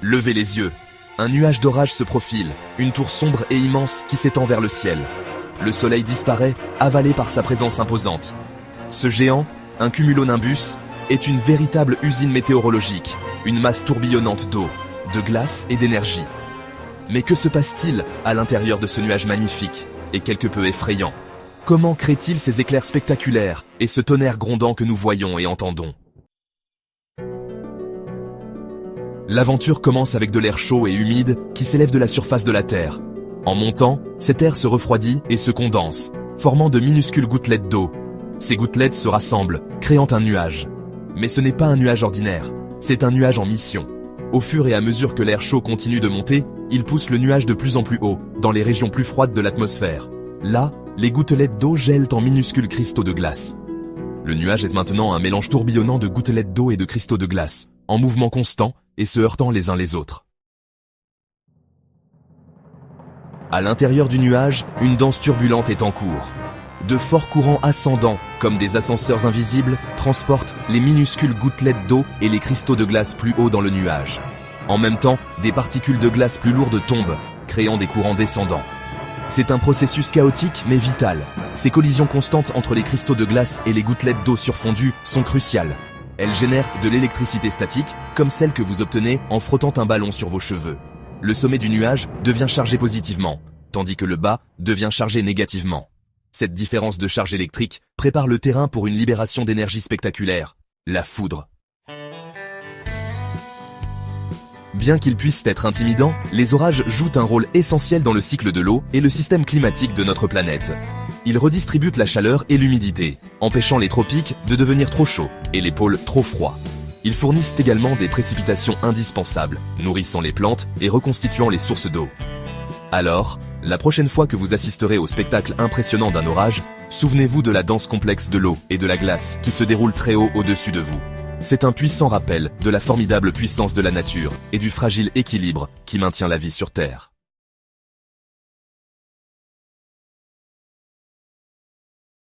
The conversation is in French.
Levez les yeux. Un nuage d'orage se profile, une tour sombre et immense qui s'étend vers le ciel. Le soleil disparaît, avalé par sa présence imposante. Ce géant, un cumulonimbus, est une véritable usine météorologique, une masse tourbillonnante d'eau, de glace et d'énergie. Mais que se passe-t-il à l'intérieur de ce nuage magnifique et quelque peu effrayant? Comment crée-t-il ces éclairs spectaculaires et ce tonnerre grondant que nous voyons et entendons? L'aventure commence avec de l'air chaud et humide qui s'élève de la surface de la Terre. En montant, cet air se refroidit et se condense, formant de minuscules gouttelettes d'eau. Ces gouttelettes se rassemblent, créant un nuage. Mais ce n'est pas un nuage ordinaire, c'est un nuage en mission. Au fur et à mesure que l'air chaud continue de monter, il pousse le nuage de plus en plus haut, dans les régions plus froides de l'atmosphère. Là, les gouttelettes d'eau gèlent en minuscules cristaux de glace. Le nuage est maintenant un mélange tourbillonnant de gouttelettes d'eau et de cristaux de glace, en mouvement constant et se heurtant les uns les autres. À l'intérieur du nuage, une danse turbulente est en cours. De forts courants ascendants, comme des ascenseurs invisibles, transportent les minuscules gouttelettes d'eau et les cristaux de glace plus haut dans le nuage. En même temps, des particules de glace plus lourdes tombent, créant des courants descendants. C'est un processus chaotique mais vital. Ces collisions constantes entre les cristaux de glace et les gouttelettes d'eau surfondues sont cruciales. Elles génèrent de l'électricité statique, comme celle que vous obtenez en frottant un ballon sur vos cheveux. Le sommet du nuage devient chargé positivement, tandis que le bas devient chargé négativement. Cette différence de charge électrique prépare le terrain pour une libération d'énergie spectaculaire, la foudre. Bien qu'ils puissent être intimidants, les orages jouent un rôle essentiel dans le cycle de l'eau et le système climatique de notre planète. Ils redistribuent la chaleur et l'humidité, empêchant les tropiques de devenir trop chauds et les pôles trop froids. Ils fournissent également des précipitations indispensables, nourrissant les plantes et reconstituant les sources d'eau. Alors, la prochaine fois que vous assisterez au spectacle impressionnant d'un orage, souvenez-vous de la danse complexe de l'eau et de la glace qui se déroule très haut au-dessus de vous. C'est un puissant rappel de la formidable puissance de la nature et du fragile équilibre qui maintient la vie sur Terre.